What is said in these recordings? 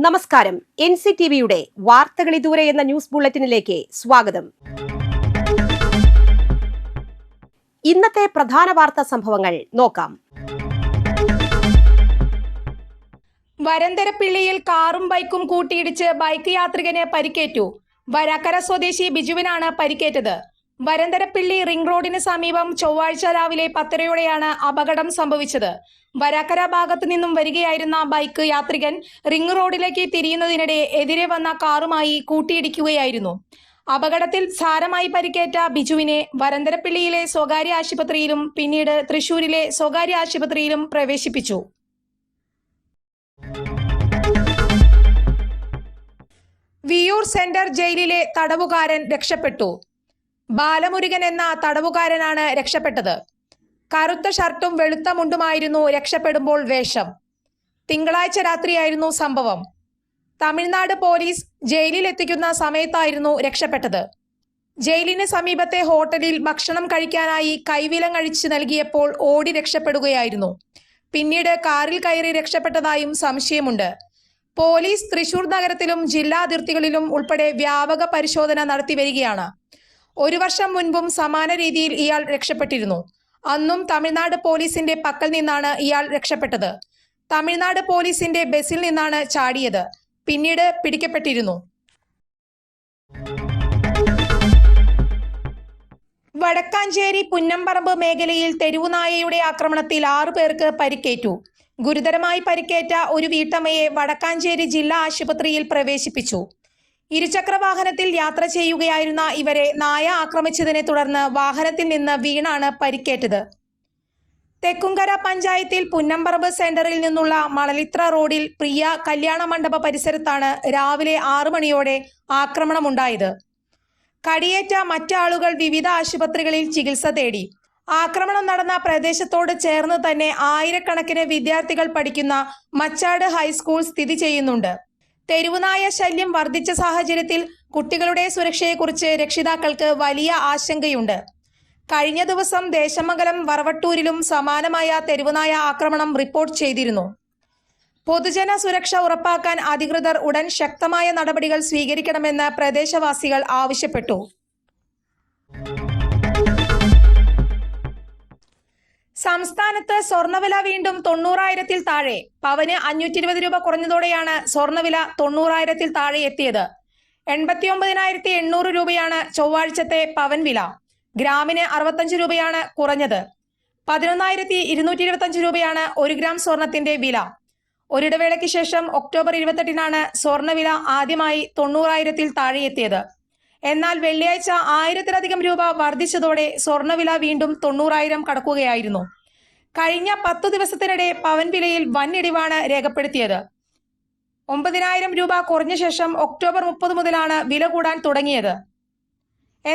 നമസ്കാരം. NCTVയുടെ വാർത്തകൾ ഇതുവരെ എന്ന ന്യൂസ് ബുള്ളറ്റിനിലേക്ക് സ്വാഗതം. ഇന്നത്തെ പ്രധാന വാർത്താ സംഭവങ്ങൾ നോക്കാം. വരന്തരപ്പിള്ളിയിൽ കാറും ബൈക്കും കൂട്ടിയിടിച്ച് ബൈക്ക് യാത്രികന് പരിക്കേറ്റു. വരാക്കര സ്വദേശി ബിജുവിനാണ് പരിക്കേറ്റത്. വരന്തരപ്പിള്ളി റിംഗ് റോഡിന് സമീപം ചൊവ്വാഴ്ച രാവിലെ 10:30യോടെയാണ് അപകടം സംഭവിച്ചത്. വരാക്കര ഭാഗത്തു നിന്നും വരികയായിരുന്ന ബൈക്ക് യാത്രികൻ റിംഗ് റോഡിലേക്ക് തിരിയുന്നതിനിടെ എതിരെ വന്ന കാറുമായി കൂട്ടിയിടിക്കുകയായിരുന്നു. അപകടത്തിൽ സാരമായി പരിക്കേറ്റ ബിജുവിനെ വരന്തരപ്പിള്ളിയിലെ സ്വകാര്യ ആശുപത്രിയിലും പിന്നീട് തൃശൂരിലെ സ്വകാര്യ ആശുപത്രിയിലും പ്രവേശിപ്പിച്ചു. വിയൂർ സെന്റർ ജയിലിലെ തടവുകാരൻ രക്ഷപ്പെട്ടു. ബാലമുരുകൻ എന്ന തടവുകാരനാണ് രക്ഷപ്പെട്ടത്. കറുത്ത ഷർട്ടും വെളുത്ത മുണ്ടുമായിരുന്നു രക്ഷപ്പെടുമ്പോൾ വേഷം. തിങ്കളാഴ്ച രാത്രിയായിരുന്നു സംഭവം. തമിഴ്നാട് പോലീസ് ജയിലിൽ എത്തിക്കുന്ന സമയത്തായിരുന്നു രക്ഷപ്പെട്ടത്. ജയിലിന് സമീപത്തെ ഹോട്ടലിൽ ഭക്ഷണം കഴിക്കാനായി കൈവിലങ്ങഴിച്ച് നൽകിയപ്പോൾ ഓടി രക്ഷപ്പെടുകയായിരുന്നു. പിന്നീട് കാറിൽ കയറി രക്ഷപ്പെട്ടതായും സംശയമുണ്ട്. പോലീസ് തൃശൂർ നഗരത്തിലും ജില്ലാ അതിർത്തികളിലും ഉൾപ്പെടെ വ്യാപക പരിശോധന നടത്തി വരികയാണ്. 1 വർഷം മുൻപും സമാന രീതിയിൽ ഇയാൾ രക്ഷപ്പെട്ടിരുന്നു. അന്നും തമിഴ്നാട് പോലീസിന്റെ പക്കൽ നിന്നാണ് ഇയാൾ രക്ഷപ്പെട്ടത്. തമിഴ്നാട് പോലീസിന്റെ ബസിൽ നിന്നാണ് ചാടിയത്. പിന്നീട് പിടിക്കപ്പെട്ടിരുന്നു. വടക്കാഞ്ചേരി പുന്നംപറമ്പ് മേഖലയിൽ തെരുവുനായയുടെ ആക്രമണത്തിൽ 6 പേർക്ക് പരിക്കേറ്റു. ഗുരുതരമായി പരിക്കേറ്റ ഒരു വീട്ടമ്മയെ വടക്കാഞ്ചേരി ജില്ലാ ആശുപത്രിയിൽ പ്രവേശിപ്പിച്ചു. ഇരുചക്ര വാഹനത്തിൽ യാത്ര ചെയ്യുകയായിരുന്ന ഇവരെ നായ ആക്രമിച്ചതിനെ തുടർന്ന് വാഹനത്തിൽ നിന്ന് വീണാണ് പരിക്കേറ്റത്. തെക്കുംകര പഞ്ചായത്തിൽ പുന്നംപറമ്പ് സെന്ററിൽ നിന്നുള്ള മണലിത്ര റോഡിൽ പ്രിയ കല്യാണ മണ്ഡപ പരിസരത്താണ് രാവിലെ 6 മണിയോടെ ആക്രമണമുണ്ടായത്. കടിയേറ്റ മറ്റാളുകൾ വിവിധ ആശുപത്രികളിൽ ചികിത്സ തേടി. ആക്രമണം നടന്ന പ്രദേശത്തോട് ചേർന്ന് തന്നെ ആയിരക്കണക്കിന് വിദ്യാർത്ഥികൾ പഠിക്കുന്ന മച്ചാട് ഹൈസ്കൂൾ സ്ഥിതി ചെയ്യുന്നുണ്ട്. തെരുവുനായ ശല്യം വർദ്ധിച്ച സാഹചര്യത്തിൽ കുട്ടികളുടെ സുരക്ഷയെക്കുറിച്ച് രക്ഷിതാക്കൾക്ക് വലിയ ആശങ്കയുണ്ട്. കഴിഞ്ഞ ദിവസം ദേശമംഗലം വറവട്ടൂരിലും സമാനമായ തെരുവുനായ ആക്രമണം റിപ്പോർട്ട് ചെയ്തിരുന്നു. പൊതുജന സുരക്ഷ ഉറപ്പാക്കാൻ അധികൃതർ ഉടൻ ശക്തമായ നടപടികൾ സ്വീകരിക്കണമെന്ന് പ്രദേശവാസികൾ ആവശ്യപ്പെട്ടു. സംസ്ഥാനത്ത് സ്വർണ്ണവില വീണ്ടും 90,000-ൽ താഴെ. പവന് 520 രൂപ കുറഞ്ഞതോടെയാണ് സ്വർണ്ണവില 90,000-ൽ താഴെ എത്തിയത്. 89,800 രൂപയാണ് ചൊവ്വാഴ്ചത്തെ പവൻ വില. ഗ്രാമിന് 65 രൂപയാണ് കുറഞ്ഞത്. 11,225 രൂപയാണ് 1 ഗ്രാം സ്വർണത്തിന്റെ വില. ഒരിടവേളയ്ക്ക് ശേഷം ഒക്ടോബർ 28-നാണ് സ്വർണ്ണവില ആദ്യമായി 90,000-ൽ താഴെ എത്തിയത്. എന്നാൽ വെള്ളിയാഴ്ച 1,000-ലധികം രൂപ വർദ്ധിച്ചതോടെ സ്വർണ്ണവില വീണ്ടും 90,000 കടക്കുകയായിരുന്നു. കഴിഞ്ഞ 10 ദിവസത്തിനിടെ പവൻ വിലയിൽ വൻ ഇടിവാണ് രേഖപ്പെടുത്തിയത്. 9,000 രൂപ കുറഞ്ഞ ശേഷം ഒക്ടോബർ 30 മുതലാണ് വില കൂടാൻ തുടങ്ങിയത്.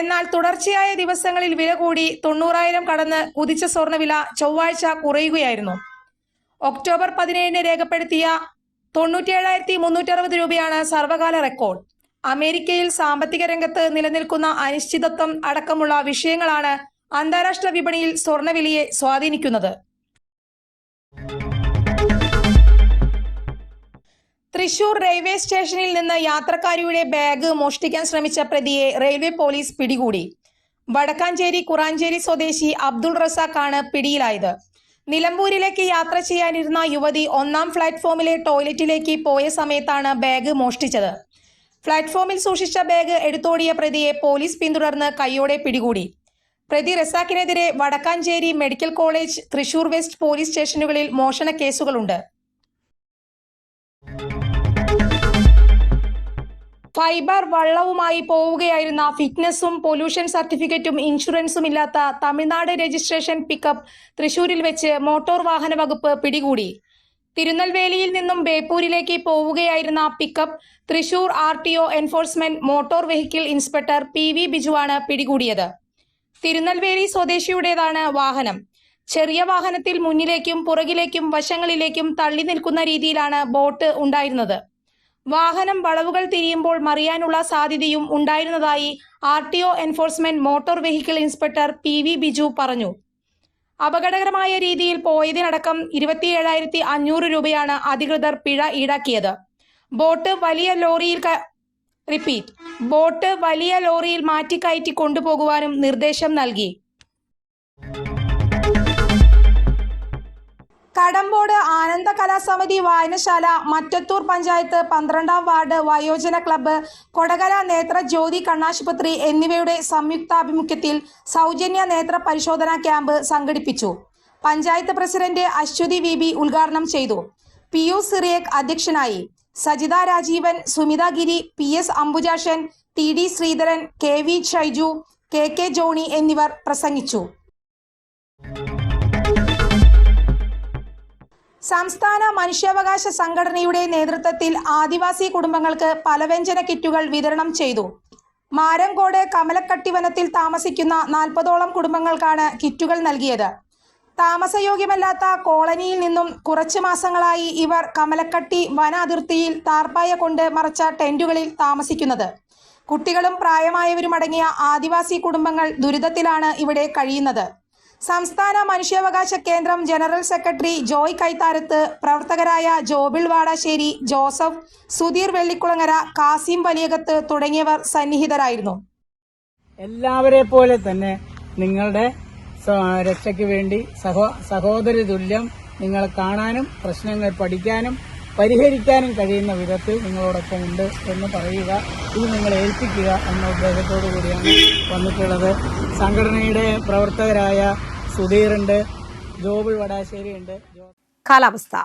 എന്നാൽ തുടർച്ചയായ ദിവസങ്ങളിൽ വില കൂടി 90,000 കടന്ന് കുതിച്ച സ്വർണ്ണവില ചൊവ്വാഴ്ച കുറയുകയായിരുന്നു. ഒക്ടോബർ 17-ന് രേഖപ്പെടുത്തിയ 97,360 രൂപയാണ് സർവകാല റെക്കോർഡ്. അമേരിക്കയിൽ സാമ്പത്തിക രംഗത്ത് നിലനിൽക്കുന്ന അനിശ്ചിതത്വം അടക്കമുള്ള വിഷയങ്ങളാണ് അന്താരാഷ്ട്ര വിപണിയിൽ സ്വർണ്ണവിലയെ സ്വാധീനിക്കുന്നത്. തൃശൂർ റെയിൽവേ സ്റ്റേഷനിൽ നിന്ന് യാത്രക്കാരിയുടെ ബാഗ് മോഷ്ടിക്കാൻ ശ്രമിച്ച പ്രതിയെ റെയിൽവേ പോലീസ് പിടികൂടി. വടക്കാഞ്ചേരി കുറാഞ്ചേരി സ്വദേശി അബ്ദുൾ റസാഖാണ് പിടിയിലായത്. നിലമ്പൂരിലേക്ക് യാത്ര ചെയ്യാനിരുന്ന യുവതി 1-ാം പ്ലാറ്റ്ഫോമിലെ ടോയ്ലറ്റിലേക്ക് പോയ സമയത്താണ് ബാഗ് മോഷ്ടിച്ചത്. പ്ലാറ്റ്ഫോമിൽ സൂക്ഷിച്ച ബാഗ് എടുത്തോടിയ പ്രതിയെ പോലീസ് പിന്തുടർന്ന് കൈയോടെ പിടികൂടി. പ്രതി റസാഖിനെതിരെ Vadakkanchery medical college, Thrissur west police സ്റ്റേഷനുകളിൽ മോഷണ കേസുകളുണ്ട്. ഫൈബർ വള്ളവുമായി പോവുകയായിരുന്ന ഫിറ്റ്നസും പൊല്യൂഷൻ സർട്ടിഫിക്കറ്റും ഇൻഷുറൻസും ഇല്ലാത്ത തമിഴ്നാട് രജിസ്ട്രേഷൻ പിക്കപ്പ് തൃശൂരിൽ വെച്ച് മോട്ടോർ വാഹന വകുപ്പ് പിടികൂടി. തിരുനെൽവേലിയിൽ നിന്നും ബേപ്പൂരിലേക്ക് പോവുകയായിരുന്ന pickup Thrissur RTO enforcement motor vehicle inspector PV ബിജുവാണ് പിടികൂടിയത്. തിരുനെൽവേലി സ്വദേശിയുടേതാണ് വാഹനം. ചെറിയ വാഹനത്തിൽ മുന്നിലേക്കും പുറകിലേക്കും വശങ്ങളിലേക്കും തള്ളി നിൽക്കുന്ന രീതിയിലാണ് ബോട്ട് ഉണ്ടായിരുന്നത്. വാഹനം വളവുകൾ തിരിയുമ്പോൾ മറിയാനുള്ള സാധ്യതയും ഉണ്ടായിരുന്നതായി RTO enforcement motor vehicle inspector PV Biju പറഞ്ഞു. അപകടകരമായ രീതിയിൽ പോയതിനടക്കം 27,500 രൂപയാണ് അധികൃതർ പിഴ ഈടാക്കിയത്. ബോട്ട് വലിയ ലോറിയിൽ മാറ്റിക്കയറ്റി കൊണ്ടുപോകുവാനും നിർദ്ദേശം നൽകി. കടമ്പോട് ആനന്ദ കലാസമിതി വായനശാല, മറ്റത്തൂർ പഞ്ചായത്ത് 12ാം വാർഡ് വയോജന ക്ലബ്ബ്, കൊടകര നേത്ര ജ്യോതി കണ്ണാശുപത്രി എന്നിവയുടെ സംയുക്താഭിമുഖ്യത്തിൽ സൗജന്യ നേത്ര പരിശോധനാ ക്യാമ്പ് സംഘടിപ്പിച്ചു. Panchayat president Aswathy V B ഉദ്ഘാടനം ചെയ്തു. പിയൂസ് സിറിയക് അധ്യക്ഷനായി. Sajitha Rajeevan, Sumitha Giri, PS Ambujakshan, TD Sreedharan, KV Shaiju, KK Johny എന്നിവർ പ്രസംഗിച്ചു. സംസ്ഥാന മനുഷ്യാവകാശ സംഘടനയുടെ നേതൃത്വത്തിൽ ആദിവാസി കുടുംബങ്ങൾക്ക് പലവ്യഞ്ജന കിറ്റുകൾ വിതരണം ചെയ്തു. മാരങ്കോട് കമലക്കട്ടി വനത്തിൽ താമസിക്കുന്ന 40ഓളം കുടുംബങ്ങൾക്കാണ് കിറ്റുകൾ നൽകിയത്. താമസയോഗ്യമല്ലാത്ത കോളനിയിൽ നിന്നും കുറച്ച് മാസങ്ങളായി ഇവർ കമലക്കട്ടി വന അതിർത്തിയിൽ താർപ്പായ കൊണ്ട് മറച്ച ടെന്റുകളിൽ താമസിക്കുന്നത്. കുട്ടികളും പ്രായമായവരുമടങ്ങിയ ആദിവാസി കുടുംബങ്ങൾ ദുരിതത്തിലാണ് ഇവിടെ കഴിയുന്നത്. സംസ്ഥാന മനുഷ്യാവകാശ കേന്ദ്രം ജനറൽ സെക്രട്ടറി ജോയ് കൈത്താരത്ത്, പ്രവർത്തകരായ ജോബിൾ വാടാശ്ശേരി, ജോസഫ്, സുധീർ വെള്ളിക്കുളങ്ങര, കാസിം വലിയകത്ത് തുടങ്ങിയവർ സന്നിഹിതരായിരുന്നു. എല്ലാവരെ പോലെ തന്നെ നിങ്ങളുടെ രക്ഷയ്ക്ക് വേണ്ടി സഹോദര തുല്യം നിങ്ങളെ കാണാനും പ്രശ്നങ്ങൾ പഠിക്കാനും പരിഹരിക്കാനും കഴിയുന്ന വിധത്തിൽ നിങ്ങളോടൊപ്പം ഉണ്ട് എന്ന് പറയുക, ഇത് നിങ്ങളെ ഏൽപ്പിക്കുക എന്ന ഉദ്ദേശത്തോടു കൂടിയാണ് വന്നിട്ടുള്ളത്. സംഘടനയുടെ പ്രവർത്തകരായ സുധീറുണ്ട്, ജോബിൾ വടാശ്ശേരി ഉണ്ട്. കാലാവസ്ഥ.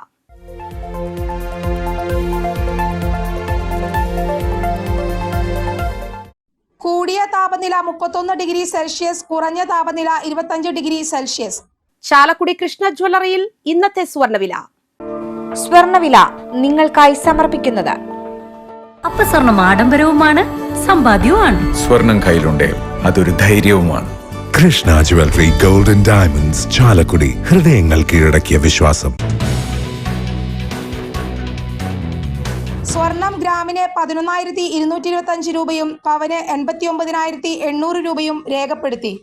കൂടിയ താപനില 31 ഡിഗ്രി സെൽഷ്യസ്, കുറഞ്ഞ താപനില 25 ഡിഗ്രി സെൽഷ്യസ്. ചാലക്കുടി കൃഷ്ണ ജ്വല്ലറിയിൽ ഇന്നത്തെ സ്വർണ്ണവില നിങ്ങൾക്കായി സമർപ്പിക്കുന്നത് അപ്പസ്വർണം ആഡംബരവുമാണ്, സമ്പാദ്യവുമാണ്. സ്വർണം കയ്യിലുണ്ടേ അതൊരു ധൈര്യവുമാണ്. Krishna jewellery gold and diamonds, Chalakudy. ഹൃദയങ്ങൾ കീഴടക്കിയ വിശ്വാസം. സ്വർണം ഗ്രാമിന് 11,225 രൂപയും പവന് 89,800 രൂപയും രേഖപ്പെടുത്തി.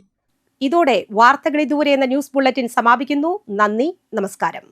ഇതോടെ വാർത്തകൾ ഇതുവരെ എന്ന ന്യൂസ് ബുള്ളറ്റിൻ സമാപിക്കുന്നു. നന്ദി, നമസ്കാരം.